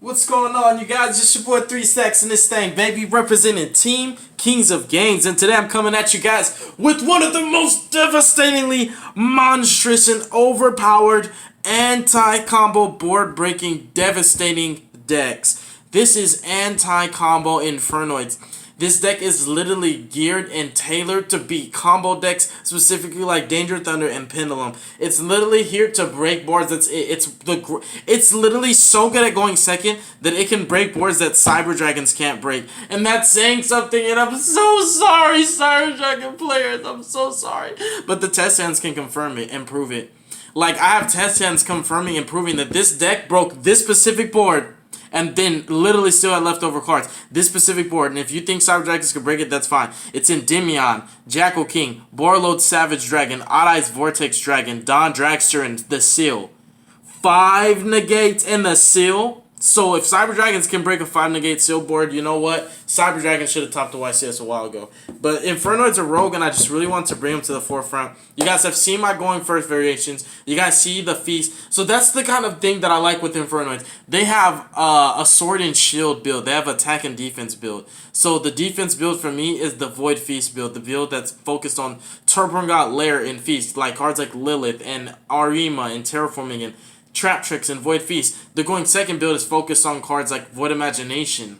What's going on, you guys? It's your boy 3 Stacks in this thing, baby, representing Team Kings of Games. And today I'm coming at you guys with one of the most devastatingly monstrous and overpowered anti-combo board-breaking devastating decks. This is anti-combo Infernoids. This deck is literally geared and tailored to beat combo decks, specifically like Danger Thunder and Pendulum. It's literally here to break boards. It's literally so good at going second that it can break boards that Cyber Dragons can't break. And that's saying something, and I'm so sorry, Cyber Dragon players. I'm so sorry. But the test hands can confirm it and prove it. Like, I have test hands confirming and proving that this deck broke this specific board and then literally still had leftover cards. This specific board, and if you think Cyber Dragons could break it, that's fine. It's Endymion, Jackal King, Borreload Savage Dragon, Odd Eyes Vortex Dragon, Don Dragster, and the Seal. 5 negates and the Seal. So if Cyber Dragons can break a 5 negate Seal board, you know what? Cyber Dragons should have topped the YCS a while ago. But Infernoid's a rogue, and I just really want to bring him to the forefront. You guys have seen my going first variations. You guys see the feast. So that's the kind of thing that I like with Infernoids. They have a sword and shield build. They have attack and defense build. So the defense build for me is the Void Feast build. The build that's focused on Turbongot Lair and Feast. Like cards like Lilith and Arima and Terraforming and Trap Tricks and Void Feast. The going second build is focused on cards like Void Imagination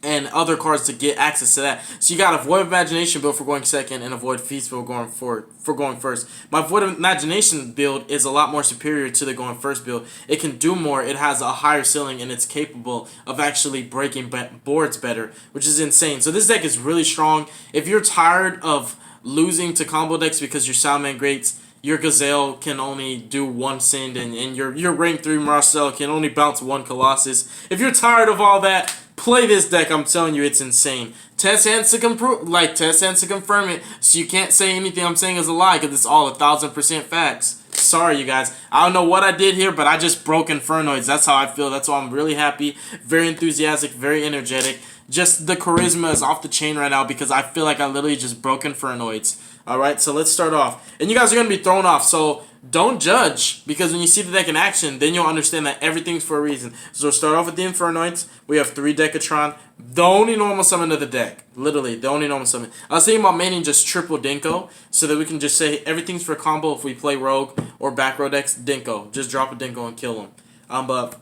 and other cards to get access to that. So you got a Void Imagination build for going second and a Void Feast build for going first. My Void Imagination build is a lot more superior to the going first build. It can do more, it has a higher ceiling, and it's capable of actually breaking boards better, which is insane. So this deck is really strong. If you're tired of losing to combo decks because your Salman Greats, your Gazelle can only do one Send, and your Rank 3 Marcel can only bounce one Colossus. If you're tired of all that, play this deck. I'm telling you, it's insane. Test hands to confirm it, so you can't say anything I'm saying is a lie, because it's all 1000% facts. Sorry, you guys. I don't know what I did here, but I just broke Infernoids. That's how I feel. That's why I'm really happy, very enthusiastic, very energetic. Just the charisma is off the chain right now because I feel like I literally just broke Infernoids. Alright, so let's start off. And you guys are going to be thrown off, so don't judge, because when you see the deck in action, then you'll understand that everything's for a reason. So we'll start off with the Infernoids. We have 3 Decatron. The only normal summon of the deck. Literally, the only normal summon. I was thinking about maining just triple Dinko, so that we can just say everything's for combo if we play Rogue or back row decks, Dinko. Just drop a Dinko and kill him. But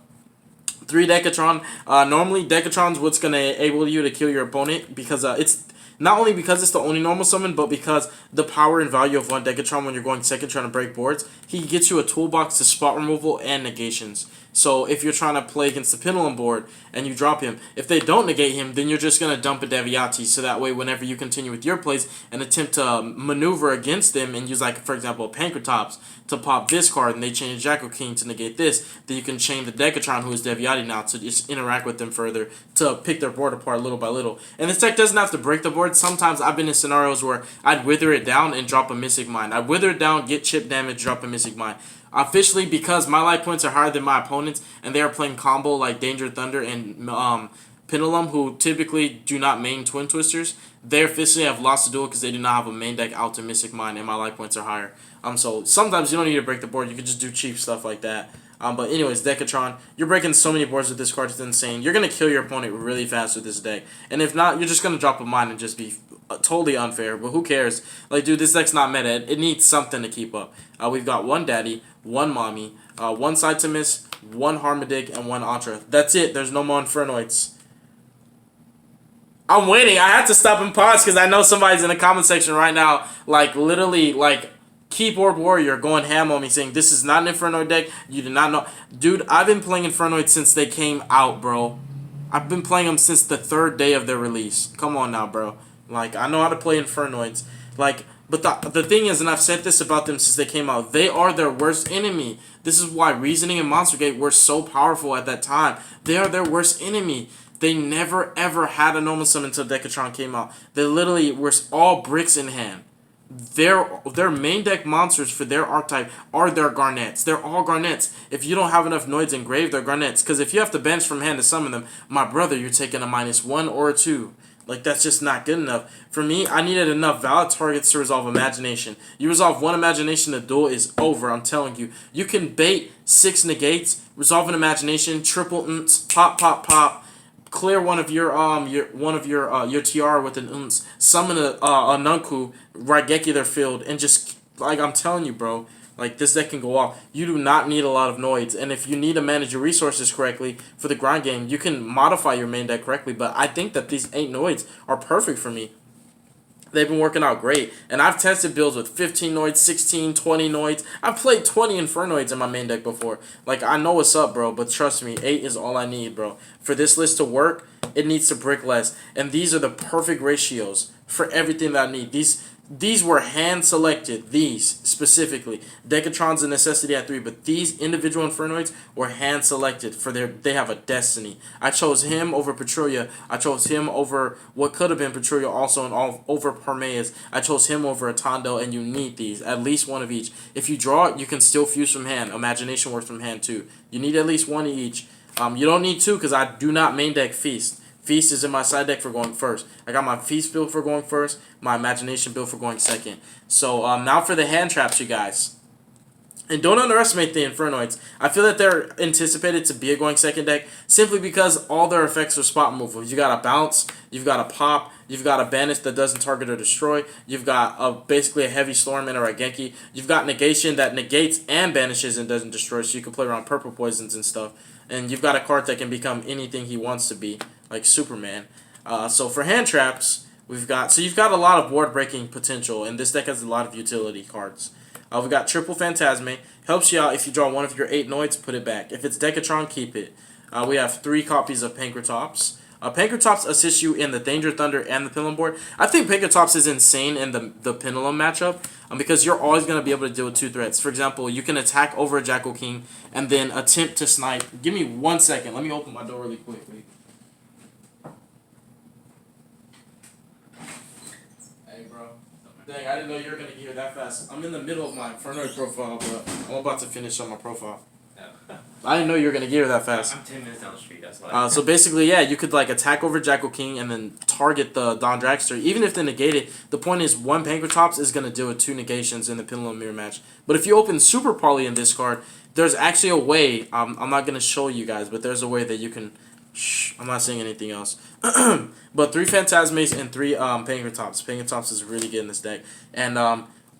3 Decatron. Normally, Decatron's what's going to enable you to kill your opponent, because it's not only because it's the only normal summon, but because the power and value of 1 Decatron when you're going second trying to break boards, he gets you a toolbox to spot removal and negations. So if you're trying to play against the Pendulum board and you drop him, if they don't negate him, then you're just going to dump a Deviati. So that way, whenever you continue with your plays and attempt to maneuver against them and use, like, for example, Pancratops to pop this card and they change Jackal King to negate this, then you can chain the Decatron, who is Deviati now, to just interact with them further to pick their board apart little by little. And this deck doesn't have to break the board. Sometimes I've been in scenarios where I'd wither it down and drop a Mystic Mine. I'd wither it down, get chip damage, drop a Mystic Mine. Officially, because my life points are higher than my opponents, and they are playing combo like Danger Thunder and Pendulum, who typically do not main Twin Twisters, they officially have lost the duel because they do not have a main deck out to Mystic Mine, and my life points are higher. So sometimes you don't need to break the board. You can just do cheap stuff like that. But anyways, Decatron, you're breaking so many boards with this card, it's insane. You're going to kill your opponent really fast with this deck. And if not, you're just going to drop a mine and just be totally unfair. But who cares? Like, dude, this deck's not meta. It needs something to keep up. We've got 1 Daddy, 1 Mommy, 1 Side to Miss, 1 Harmadig, and 1 Antra. That's it. There's no more Infernoids. I'm waiting. I had to stop and pause because I know somebody's in the comment section right now, like, literally, like, Keyboard Warrior going ham on me saying, this is not an Infernoid deck. You do not know. Dude, I've been playing Infernoid since they came out, bro. I've been playing them since the 3rd day of their release. Come on now, bro. Like, I know how to play Infernoids. Like, but the thing is, and I've said this about them since they came out, they are their worst enemy. This is why Reasoning and Monster Gate were so powerful at that time. They are their worst enemy. They never, ever had a normal summon until Decatron came out. They literally were all bricks in hand. Their main deck monsters for their archetype are their Garnets. They're all Garnets. If you don't have enough Noids engraved, they're Garnets. Because if you have to bench from hand to summon them, my brother, you're taking a -1 or a 2. Like, that's just not good enough. For me, I needed enough valid targets to resolve Imagination. You resolve one Imagination, the duel is over, I'm telling you. You can bait 6 negates, resolve an Imagination, triple pop, pop, pop, clear one of your TR with an summon a Nunku, Raigeki their field, and just, like, I'm telling you, bro, like, this deck can go off. You do not need a lot of Noids, and if you need to manage your resources correctly for the grind game, you can modify your main deck correctly, but I think that these 8 Noids are perfect for me. They've been working out great, and I've tested builds with 15 Noids, 16, 20 Noids. I've played 20 Infernoids in my main deck before. Like, I know what's up, bro, but trust me, 8 is all I need, bro. For this list to work, it needs to brick less, and these are the perfect ratios for everything that I need. These were hand selected, these specifically. Decatron's a necessity at 3, but these individual Infernoids were hand selected for they have a destiny. I chose him over Petrulia. I chose him over what could have been Petrulia also, and over Parmeas. I chose him over Atondo, and you need these, at least one of each. If you draw it, you can still fuse from hand. Imagination works from hand too. You need at least one of each. You don't need 2 because I do not main deck Feast. Feast is in my side deck for going first. I got my Feast build for going first, my Imagination build for going second. So now for the hand traps, you guys. And don't underestimate the Infernoids. I feel that they're anticipated to be a going second deck simply because all their effects are spot removal. You got a bounce, you've got a pop, you've got a banish that doesn't target or destroy, you've got basically a heavy storm and a Raigeki, you've got negation that negates and banishes and doesn't destroy, so you can play around purple poisons and stuff. And you've got a card that can become anything he wants to be, like Superman. So for hand traps, you've got a lot of board breaking potential, and this deck has a lot of utility cards. We've got triple Phantasme. Helps you out if you draw one of your 8 Noids, put it back. If it's Decatron, keep it. We have 3 copies of Pankratops. Pankratops assists you in the Danger Thunder and the Pendulum board. I think Pankratops is insane in the Pendulum matchup because you're always going to be able to deal with 2 threats. For example, you can attack over a Jackal King and then attempt to snipe. Give me 1 second. Let me open my door really quickly. Dang, I didn't know you were going to get here that fast. I'm in the middle of my Infernoid profile, but I'm about to finish on my profile. No. I didn't know you were going to get here that fast. I'm 10 minutes down the street, that's why. So basically, yeah, you could like attack over Jackal King and then target the Don Dragster. Even if they negate it, the point is 1 Pankratops is going to deal with 2 negations in the Pendulum Mirror match. But if you open Super Poly in this card, there's actually a way, I'm not going to show you guys, but there's a way that you can... Shh, I'm not saying anything else. But 3 Phantasmes and 3 Pankratops. Pankratops is really good in this deck. And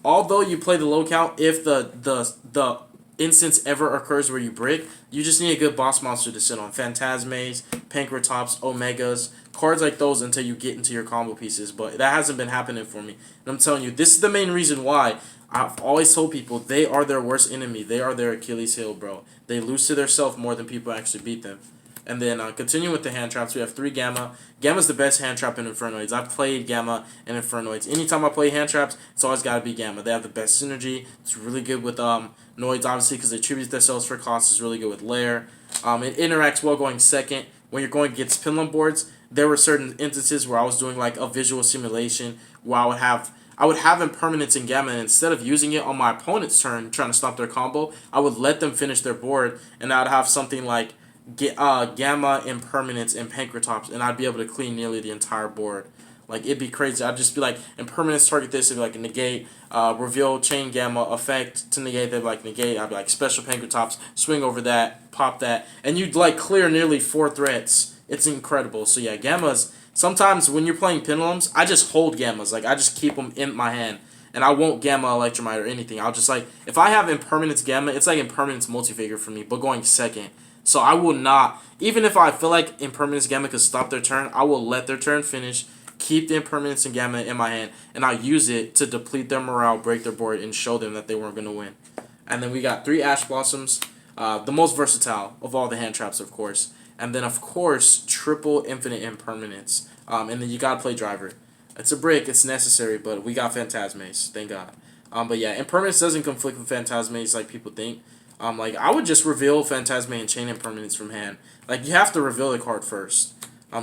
although you play the low count, if the instance ever occurs where you brick, you just need a good boss monster to sit on. Phantasmes, Pankratops, Omegas, cards like those until you get into your combo pieces. But that hasn't been happening for me. And I'm telling you, this is the main reason why I've always told people they are their worst enemy. They are their Achilles heel, bro. They lose to their self more than people actually beat them. And then continuing with the hand traps, we have 3 Gamma. Gamma's the best hand trap in Infernoids. I've played Gamma and Infernoids. Anytime I play hand traps, it's always got to be Gamma. They have the best synergy. It's really good with Noids, obviously, because they tribute themselves for cost. It's really good with Lair. It interacts well going second. When you're going against Pendulum boards, there were certain instances where I was doing like a visual simulation where I would have impermanence in Gamma, and instead of using it on my opponent's turn, trying to stop their combo, I would let them finish their board, and I would have something like Gamma, Impermanence, and Pankratops, and I'd be able to clean nearly the entire board. Like, it'd be crazy. I'd just be like, Impermanence, target this, it'd be like a negate, reveal, chain Gamma, effect to negate, they'd be like negate, I'd be like special Pankratops, swing over that, pop that, and you'd like clear nearly 4 threats. It's incredible. So yeah, Gammas, sometimes when you're playing Pendulums, I just hold Gammas, like I just keep them in my hand. And I won't Gamma Electromite or anything. I'll just like, if I have Impermanence Gamma, it's like Impermanence Multifigure for me, but going second. So I will not, even if I feel like Impermanence Gamma could stop their turn, I will let their turn finish, keep the Impermanence and Gamma in my hand, and I'll use it to deplete their morale, break their board, and show them that they weren't going to win. And then we got 3 Ash Blossoms, the most versatile of all the hand traps, of course. And then, of course, triple Infinite Impermanence. And then you got to play Driver. It's a brick, it's necessary, but we got Phantasmes, thank God. But yeah, Impermanence doesn't conflict with Phantasmes like people think. Like, I would just reveal Phantasme and chain Impermanence from hand. Like, you have to reveal the card first.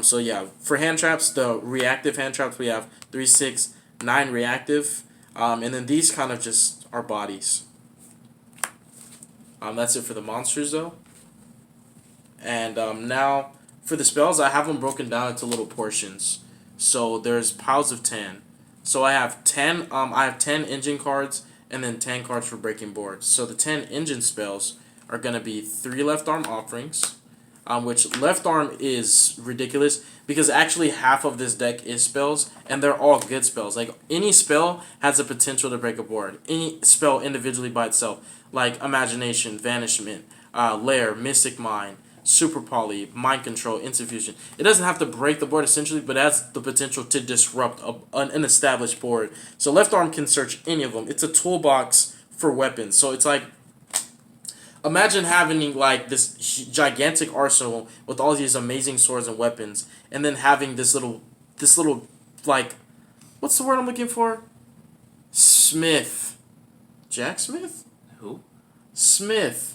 So yeah, for hand traps, the reactive hand traps, we have 3, 6, 9 reactive. And then these kind of just are bodies. That's it for the monsters, though. And now, for the spells, I have them broken down into little portions. So there's piles of 10. So I have 10. I have 10 engine cards and then 10 cards for breaking boards. So the 10 engine spells are gonna be 3 left arm offerings, which left arm is ridiculous because actually half of this deck is spells and they're all good spells. Like any spell has the potential to break a board. Any spell individually by itself, like Imagination, Vanishment, Lair, Mystic Mind, Super Poly, Mind Control, Infusion. It doesn't have to break the board essentially, but it has the potential to disrupt an established board. So left arm can search any of them. It's a toolbox for weapons. So it's like, imagine having like this gigantic arsenal with all these amazing swords and weapons, and then having this little like, what's the word I'm looking for? Smith, Jack Smith, Who? Smith.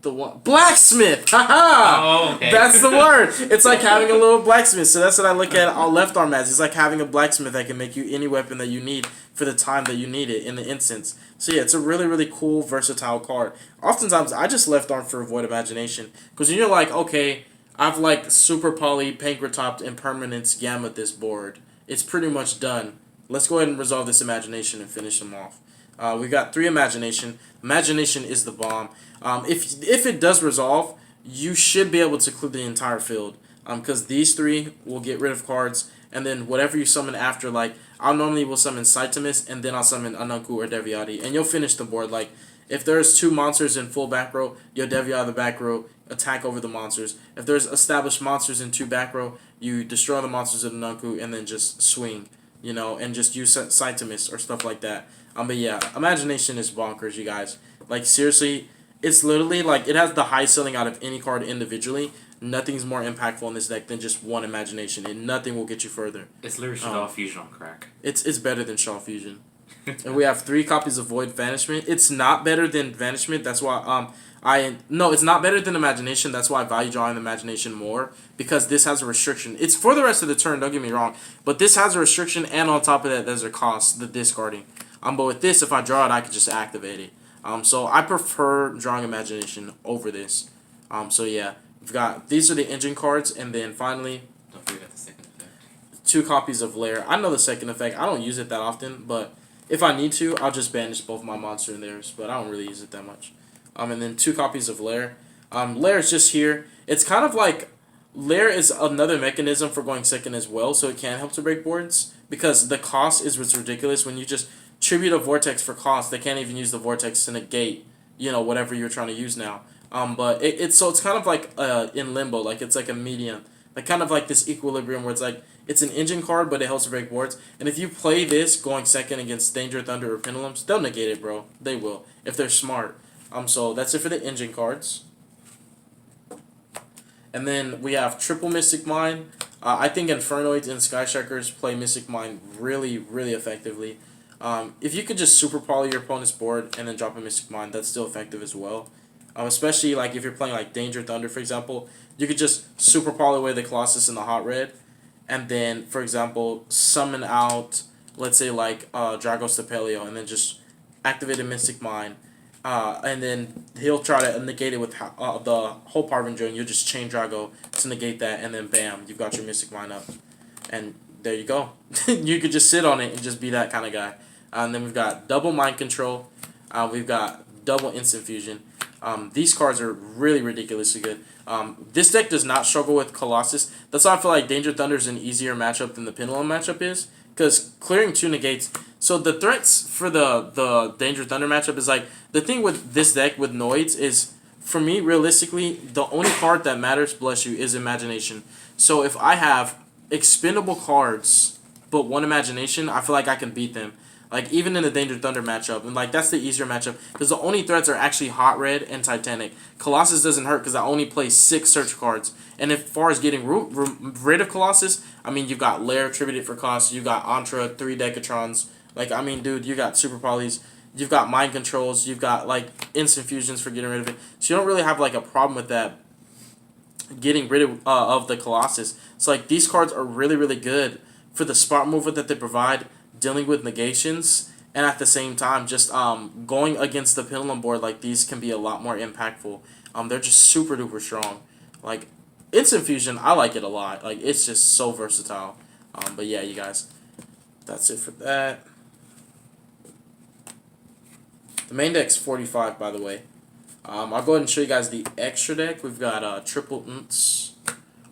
The one blacksmith, haha. Oh, okay. That's the word. It's like having a little blacksmith. So that's what I look at all left arm as. It's like having a blacksmith that can make you any weapon that you need for the time that you need it in the instance. So yeah, it's a really cool versatile card. Oftentimes I just left arm for Void Imagination because when you're like, okay, I've like Super Poly, Pankratopped, and Permanence Gamma this board. It's pretty much done. Let's go ahead and resolve this Imagination and finish them off. We got 3 Imagination. Imagination is the bomb. If it does resolve, you should be able to clear the entire field. Because these 3 will get rid of cards, and then whatever you summon after, like I'll normally will summon Saitamis, and then I'll summon Ananku or Deviati, and you'll finish the board. Like if there's 2 monsters in full back row, you'll Deviati the back row, attack over the monsters. If there's established monsters in 2 back row, you destroy the monsters of Ananku and then just swing, and just use Saitamis or stuff like that. But yeah, Imagination is bonkers, you guys. Like seriously, it's literally like it has the highest ceiling out of any card individually. Nothing's more impactful in this deck than just 1 Imagination, and nothing will get you further. It's literally Shadow Fusion on crack. It's better than Shaw Fusion. And we have 3 copies of Void Vanishment. It's not better than Vanishment. That's why it's not better than Imagination. That's why I value drawing Imagination more, because this has a restriction. It's for the rest of the turn. Don't get me wrong, but this has a restriction, and on top of that, there's a cost, the discarding. But with this, if I draw it, I could just activate it. So I prefer drawing Imagination over this. So yeah, we've got, these are the engine cards, and then finally, Don't forget the second effect. 2 copies of Lair. I know the second effect. I don't use it that often, but if I need to, I'll just banish both my monster and theirs, but I don't really use it that much. And then 2 copies of Lair. Lair is just here. It's kind of like, Lair is another mechanism for going second as well, so it can help to break boards, because the cost is what's ridiculous. When you just tribute a Vortex for cost, they can't even use the Vortex to negate, whatever you're trying to use now. But it's kind of like in limbo, like it's like a medium, like kind of like this equilibrium where it's like it's an engine card, but it helps to break boards. And if you play this going second against Danger Thunder or Pendulums, they'll negate it, bro. They will if they're smart. So that's it for the engine cards. And then we have triple Mystic Mind. I think Infernoids and Sky Strikers play Mystic Mind really effectively. If you could just super poly your opponent's board and then drop a Mystic Mind, that's still effective as well. Especially like if you're playing like Danger Thunder, for example, you could just super poly away the Colossus in the hot red, and then, for example, summon out, let's say like Dragos Stapelio, and then just activate a Mystic Mind, and then he'll try to negate it with the whole Harbinger, and you'll just chain Drago to negate that, and then bam, you've got your Mystic Mind up, and there you go. You could just sit on it and just be that kind of guy. And then we've got double Mind Control. We've got double Instant Fusion. These cards are really ridiculously good. This deck does not struggle with Colossus. That's why I feel like Danger Thunder is an easier matchup than the Pendulum matchup is, because clearing 2 negates. So the threats for the Danger Thunder matchup is like, the thing with this deck with Noids is, for me, realistically, the only card that matters, bless you, is Imagination. So if I have expendable cards but 1 Imagination, I feel like I can beat them. Like, even in the Danger Thunder matchup. And, like, that's the easier matchup. Because the only threats are actually Hot Red and Titanic. Colossus doesn't hurt because I only play 6 search cards. And as far as getting rid of Colossus, I mean, you've got Lair attributed for cost. You've got Antra, 3 Decatrons. Like, I mean, dude, you got Super Polys. You've got Mind Controls. You've got, like, Instant Fusions for getting rid of it. So you don't really have, like, a problem with that, getting rid of the Colossus. So, like, these cards are really good for the spot movement that they provide, dealing with negations, and at the same time just going against the Pendulum board. Like, these can be a lot more impactful. They're just super duper strong. Like, Instant Fusion, I like it a lot. Like, it's just so versatile. But yeah, you guys, that's it for that. The main deck's 45, by the way. I'll go ahead and show you guys the extra deck. We've got triple Unts,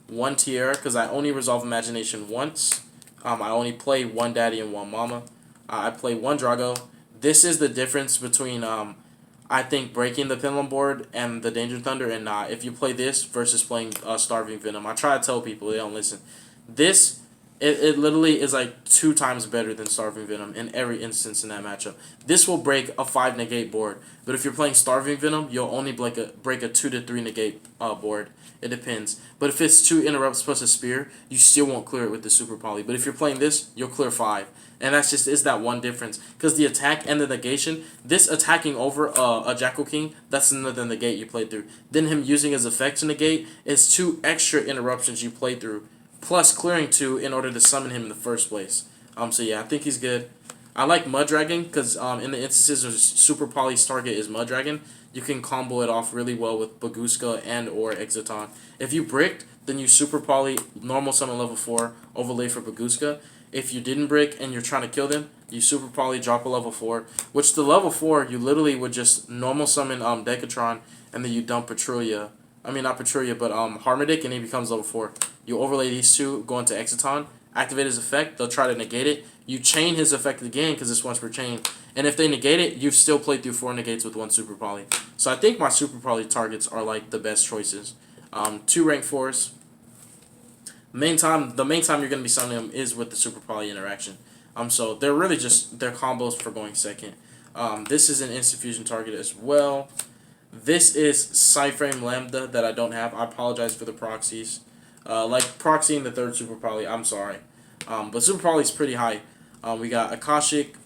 one Tiara, because I only resolve Imagination once. I only play one Daddy and one Mama. I play one Drago. This is the difference between, I think, breaking the Pinland board and the Danger Thunder and not. If you play this versus playing Starving Venom. I try to tell people, they don't listen. This, it literally is like 2 times better than Starving Venom in every instance in that matchup. This will break a 5 negate board. But if you're playing Starving Venom, you'll only break a 2 to 3 negate board. It depends. But if it's 2 interrupts plus a spear, you still won't clear it with the Super Poly. But if you're playing this, you'll clear 5. And that's just is that one difference. Because the attack and the negation, this attacking over a Jackal King, that's another negate you played through. Then him using his effect to negate is 2 extra interruptions you played through. Plus clearing 2 in order to summon him in the first place. So yeah, I think he's good. I like Mud Dragon because in the instances where Super Poly's target is Mud Dragon, you can combo it off really well with Baguska and or Exoton. If you bricked, then you Super Poly, normal summon level 4, overlay for Baguska. If you didn't brick and you're trying to kill them, you Super Poly, drop a level 4, which the level 4, you literally would just normal summon Decatron, and then you dump Patrulia. I mean, not Patrulia, but Harmadic, and he becomes level 4. You overlay these 2, go into Exoton, activate his effect, they'll try to negate it. You chain his effect again, because it's once per chain. And if they negate it, you've still played through 4 negates with 1 Super Poly. So I think my Super Poly targets are like the best choices. 2 rank 4s. The main time you're going to be summoning them is with the Super Poly interaction. So they're really just, they're combos for going second. This is an instant fusion target as well. This is Cyframe Lambda that I don't have. I apologize for the proxies. Like proxying the 3rd Super Poly, I'm sorry. But Super Poly is pretty high. We got Akashic,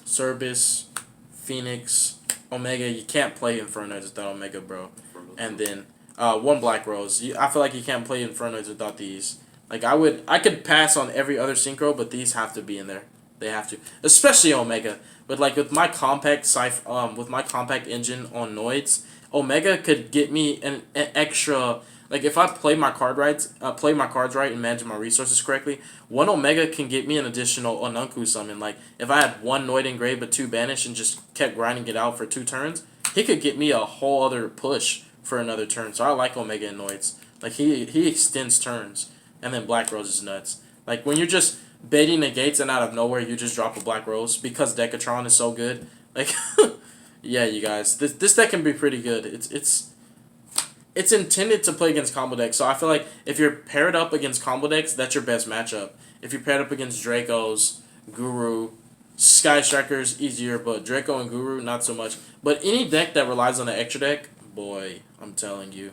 Cerberus, Phoenix, Omega. You can't play Infernoids without Omega, bro. And then 1 Black Rose. I feel like you can't play Infernoids without these. Like I could pass on every other synchro, but these have to be in there. They have to, especially Omega. But like with my compact engine on Noids, Omega could get me an extra. Like if I play my cards right, and manage my resources correctly, 1 Omega can get me an additional Onunku summon. Like if I had 1 Noid engraved but 2 banish and just kept grinding it out for 2 turns, he could get me a whole other push for another turn. So I like Omega and Noids. Like he extends turns, and then Black Rose is nuts. Like when you're just baiting negates and out of nowhere you just drop a Black Rose because Decatron is so good. Like yeah, you guys, this deck can be pretty good. It's intended to play against combo decks, so I feel like if you're paired up against combo decks, that's your best matchup. If you're paired up against Dracos, Guru, Sky Strikers, easier, but Draco and Guru, not so much. But any deck that relies on the extra deck, boy, I'm telling you.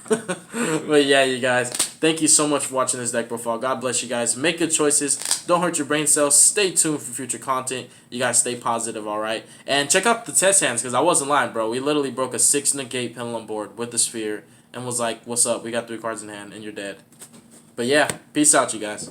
But yeah, you guys, thank you so much for watching this deck profile. God bless you guys. Make good choices. Don't hurt your brain cells. Stay tuned for future content. You guys stay positive, alright? And check out the test hands, because I wasn't lying, bro. We literally broke a 6 negate pendulum board with the sphere and was like, what's up? We got 3 cards in hand, and you're dead. But yeah, peace out, you guys.